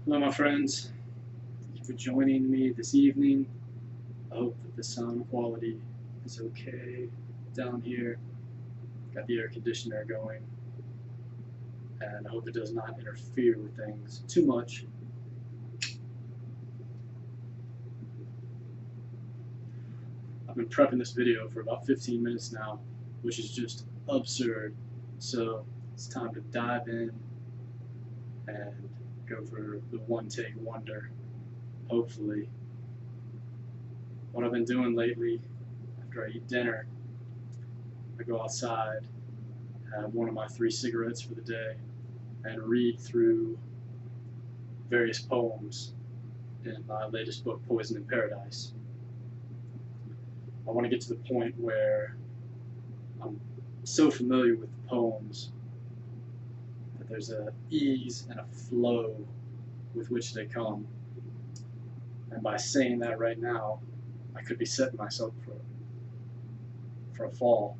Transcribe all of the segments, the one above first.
Hello, my friends. Thank you for joining me this evening. I hope that the sound quality is okay down here. Got the air conditioner going, and I hope it does not interfere with things too much. I've been prepping this video for about 15 minutes now, which is just absurd. So it's time to dive in and go for the one take wonder, hopefully. What I've been doing lately, after I eat dinner, I go outside, have one of my 3 cigarettes for the day, and read through various poems in my latest book, Poison in Paradise. I want to get to the point where I'm so familiar with the poems that there's an ease and a flow with which they come. And by saying that right now, I could be setting myself for a fall.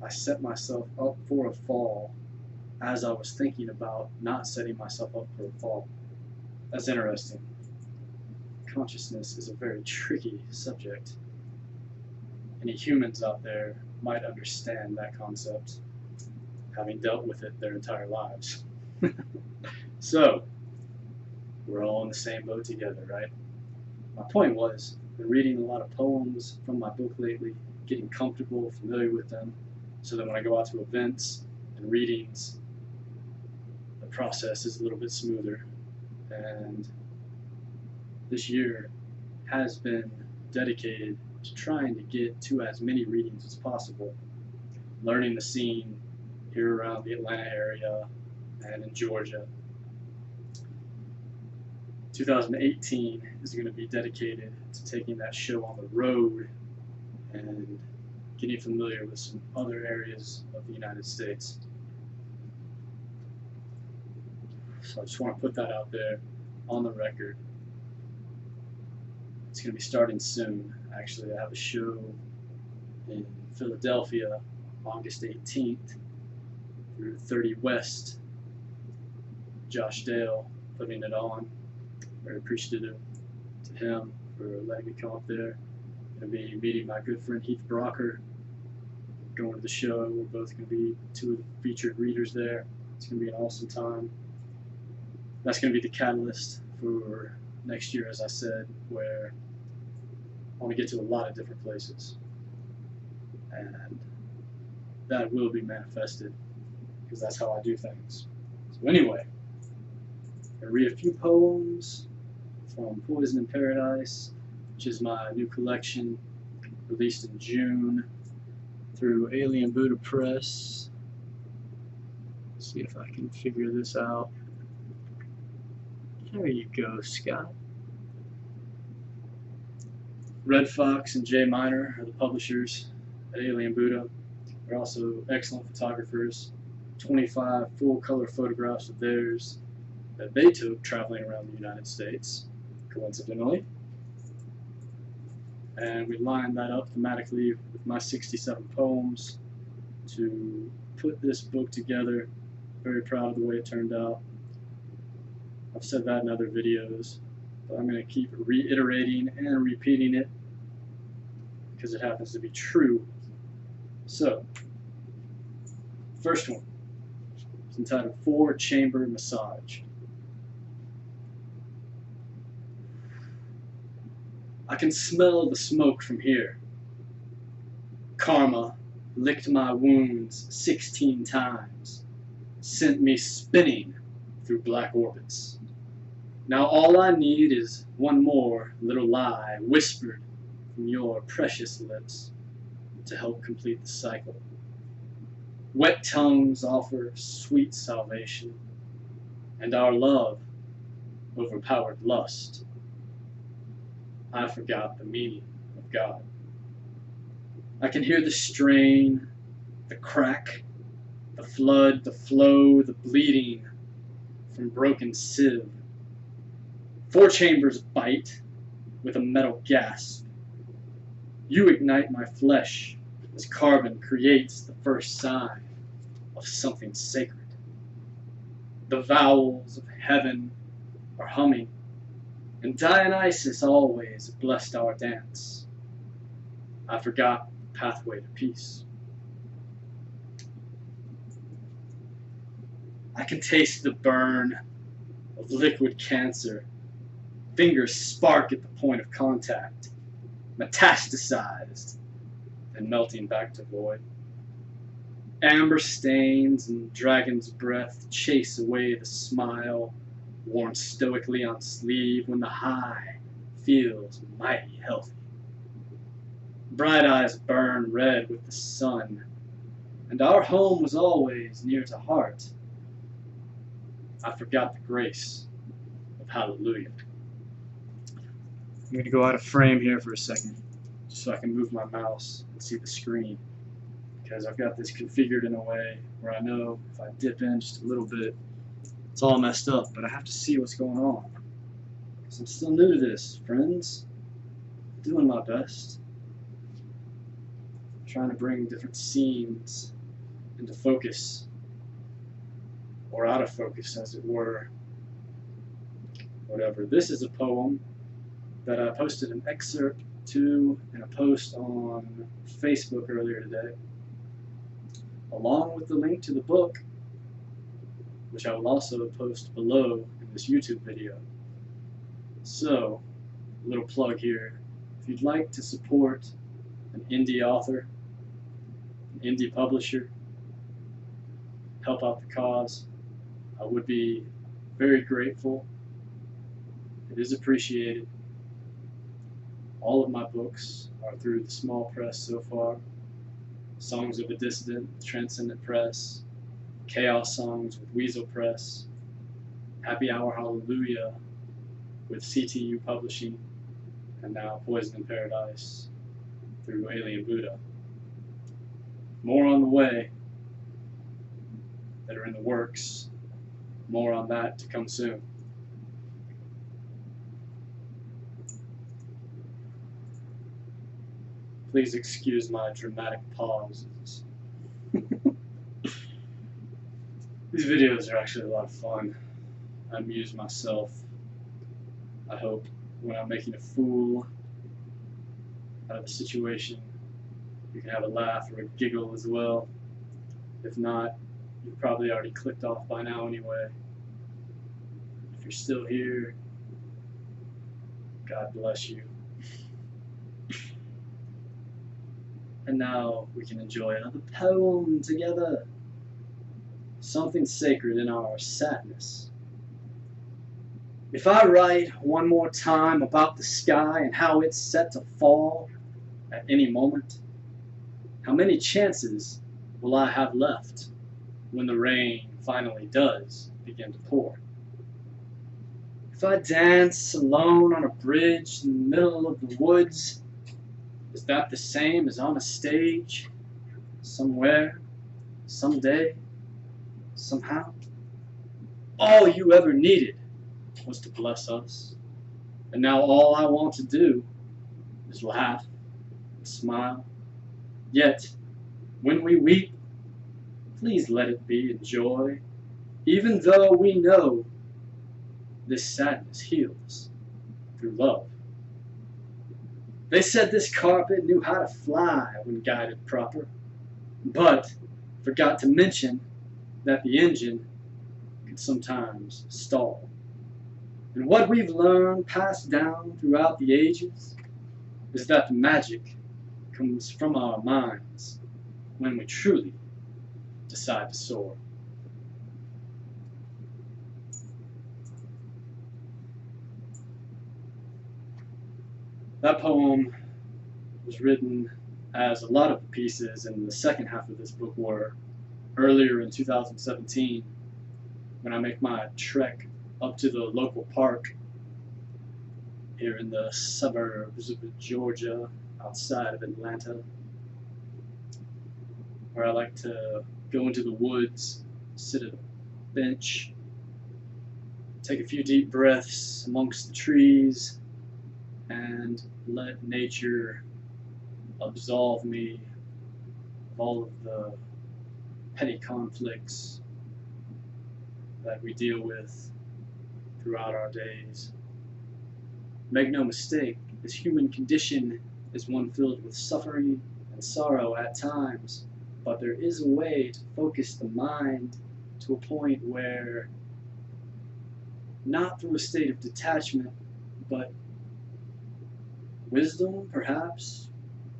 I set myself up for a fall as I was thinking about not setting myself up for a fall. That's interesting. Consciousness is a very tricky subject. Any humans out there might understand that concept, having dealt with it their entire lives. So, we're all in the same boat together, right? My point was, I've been reading a lot of poems from my book lately, getting comfortable, familiar with them, so that when I go out to events and readings, the process is a little bit smoother. And this year has been dedicated to trying to get to as many readings as possible, learning the scene here around the Atlanta area and in Georgia. 2018 is going to be dedicated to taking that show on the road and getting familiar with some other areas of the United States. So I just want to put that out there on the record. It's going to be starting soon. Actually, I have a show in Philadelphia August 18th through 30 West. Josh Dale putting it on. Very appreciative to him for letting me come up there. Going to be meeting my good friend Heath Brocker, going to the show. We're both going to be two of the featured readers there. It's going to be an awesome time. That's going to be the catalyst for next year, as I said, where I want to get to a lot of different places. And that will be manifested, because that's how I do things. So anyway, I'm going to read a few poems from Poison in Paradise, which is my new collection, released in June through Alien Buddha Press. Let's see if I can figure this out. There you go, Scott. Red Fox and J Minor are the publishers at Alien Buddha. They're also excellent photographers. 25 full-color photographs of theirs that they took traveling around the United States, coincidentally. And we lined that up thematically with my 67 poems to put this book together. Very proud of the way it turned out. I've said that in other videos, but I'm going to keep reiterating and repeating it because it happens to be true. So, first one is entitled 4-Chamber Massage. I can smell the smoke from here. Karma licked my wounds 16 times, sent me spinning through black orbits. Now all I need is one more little lie whispered from your precious lips to help complete the cycle. Wet tongues offer sweet salvation, and our love overpowered lust. I forgot the meaning of God. I can hear the strain, the crack, the flood, the flow, the bleeding from broken sieve. 4 chambers bite with a metal gasp. You ignite my flesh as carbon creates the first sign of something sacred. The vowels of heaven are humming, and Dionysus always blessed our dance. I forgot the pathway to peace. I can taste the burn of liquid cancer. Fingers spark at the point of contact, metastasized, and melting back to void. Amber stains and dragon's breath chase away the smile worn stoically on sleeve when the high feels mighty healthy. Bright eyes burn red with the sun, and our home was always near to heart. I forgot the grace of hallelujah. I'm going to go out of frame here for a second, just so I can move my mouse and see the screen, because I've got this configured in a way where I know if I dip in just a little bit, it's all messed up, but I have to see what's going on, because I'm still new to this, friends. I'm doing my best. I'm trying to bring different scenes into focus, or out of focus, as it were. Whatever. This is a poem that I posted an excerpt to in a post on Facebook earlier today, along with the link to the book, which I will also post below in this YouTube video. So, a little plug here. If you'd like to support an indie author, an indie publisher, help out the cause, I would be very grateful. It is appreciated. All of my books are through the small press so far. Songs of a Dissident, Transcendent Press, Chaos Songs with Weasel Press, Happy Hour Hallelujah with CTU Publishing, and now Poison in Paradise through Alien Buddha. More on the way that are in the works. More on that to come soon. Please excuse my dramatic pauses. These videos are actually a lot of fun. I amuse myself, I hope, when I'm making a fool out of a situation. You can have a laugh or a giggle as well. If not, you've probably already clicked off by now anyway. If you're still here, God bless you. And now we can enjoy another poem together. Something sacred in our sadness. If I write one more time about the sky and how it's set to fall at any moment, how many chances will I have left when the rain finally does begin to pour? If I dance alone on a bridge in the middle of the woods, is that the same as on a stage, somewhere, someday, somehow? All you ever needed was to bless us, and now all I want to do is laugh and smile. Yet, when we weep, please let it be in joy, even though we know this sadness heals through love. They said this carpet knew how to fly when guided proper, but forgot to mention that the engine could sometimes stall. And what we've learned, passed down throughout the ages, is that the magic comes from our minds when we truly decide to soar. That poem was written, as a lot of the pieces in the second half of this book were, earlier in 2017, when I make my trek up to the local park here in the suburbs of Georgia, outside of Atlanta, where I like to go into the woods, sit at a bench, take a few deep breaths amongst the trees, and let nature absolve me of all of the petty conflicts that we deal with throughout our days. Make no mistake, this human condition is one filled with suffering and sorrow at times, but there is a way to focus the mind to a point where, not through a state of detachment, but wisdom, perhaps,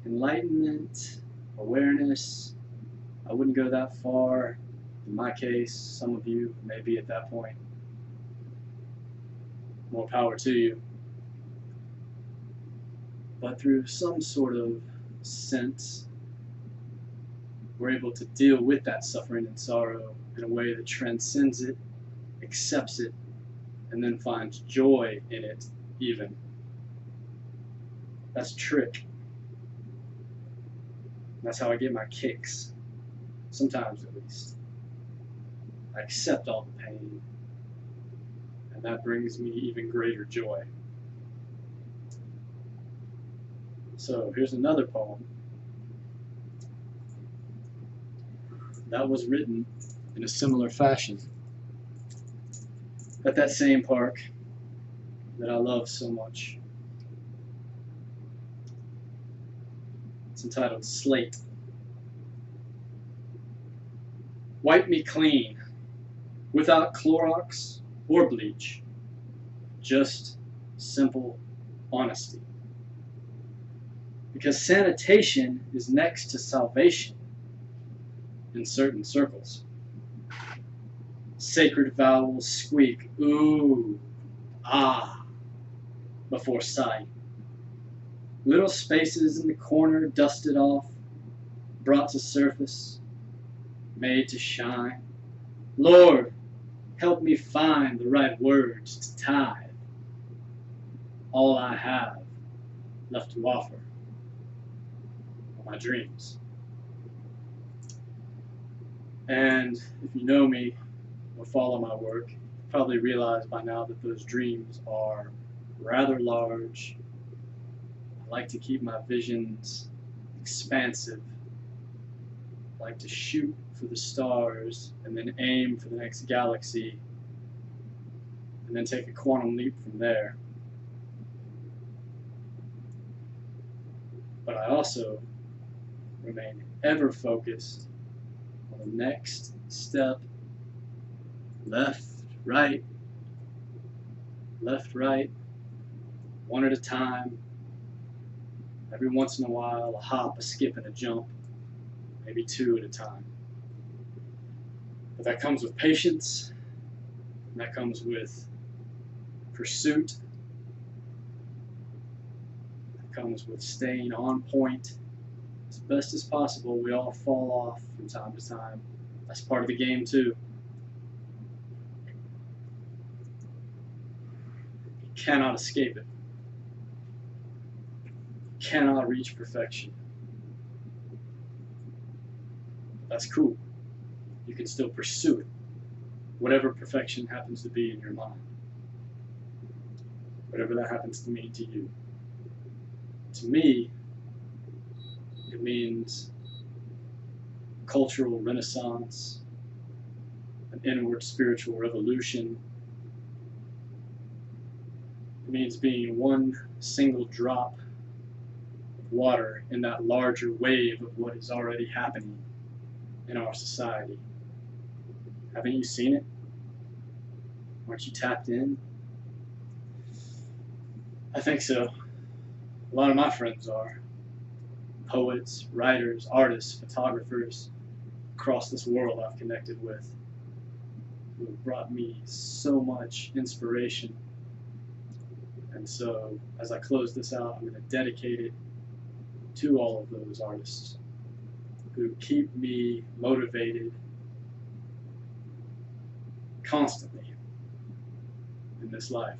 enlightenment, awareness. I wouldn't go that far. In my case, some of you may be at that point. More power to you. But through some sort of sense, we're able to deal with that suffering and sorrow in a way that transcends it, accepts it, and then finds joy in it even. That's a trick. That's how I get my kicks. Sometimes at least. I accept all the pain, and that brings me even greater joy. So here's another poem that was written in a similar fashion at that same park that I love so much. It's entitled Slate. Wipe me clean, without Clorox or bleach, just simple honesty. Because sanitation is next to salvation in certain circles. Sacred vowels squeak, ooh, ah, before sight. Little spaces in the corner dusted off, brought to surface, made to shine. Lord, help me find the right words to tithe all I have left to offer are my dreams. And if you know me or follow my work, you probably realize by now that those dreams are rather large. I like to keep my visions expansive. I like to shoot for the stars and then aim for the next galaxy and then take a quantum leap from there. But I also remain ever focused on the next step, left, right, one at a time. Every once in a while, a hop, a skip, and a jump, maybe two at a time. But that comes with patience, and that comes with pursuit, that comes with staying on point as best as possible. We all fall off from time to time. That's part of the game too. You cannot escape it. You cannot reach perfection. That's cool. You can still pursue it, whatever perfection happens to be in your mind, whatever that happens to mean to you. To me, it means cultural renaissance, an inward spiritual revolution. It means being one single drop of water in that larger wave of what is already happening in our society. Haven't you seen it? Aren't you tapped in? I think so. A lot of my friends are. Poets, writers, artists, photographers across this world I've connected with, who have brought me so much inspiration. And so, as I close this out, I'm going to dedicate it to all of those artists who keep me motivated constantly in this life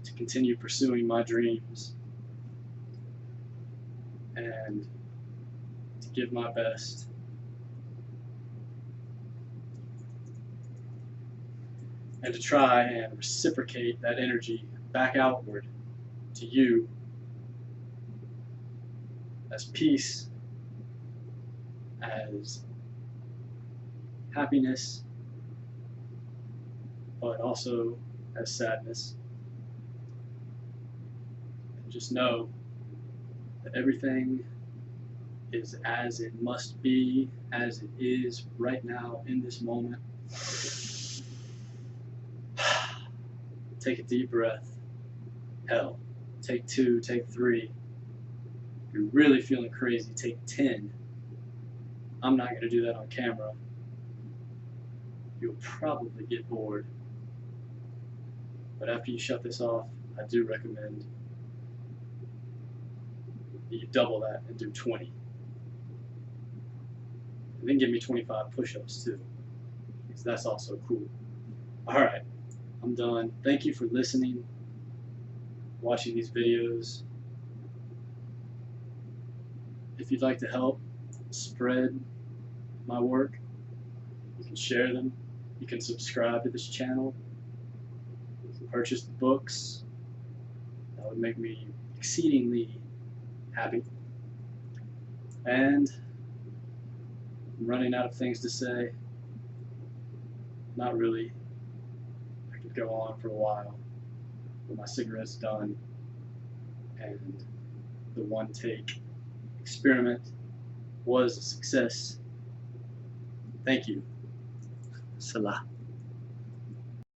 to continue pursuing my dreams and to give my best. And to try and reciprocate that energy back outward to you as peace, as happiness, but also has sadness. And just know that everything is as it must be, as it is right now in this moment. Take a deep breath. Hell, take 2, take 3. If you're really feeling crazy, take 10. I'm not going to do that on camera. You'll probably get bored. But after you shut this off, I do recommend that you double that and do 20. And then give me 25 push-ups too, because that's also cool. Alright, I'm done. Thank you for listening, watching these videos. If you'd like to help spread my work, you can share them. You can subscribe to this channel. You can purchase the books. That would make me exceedingly happy. And I'm running out of things to say. Not really. I could go on for a while, but my cigarette's done, and the one-take experiment was a success. Thank you. Salah.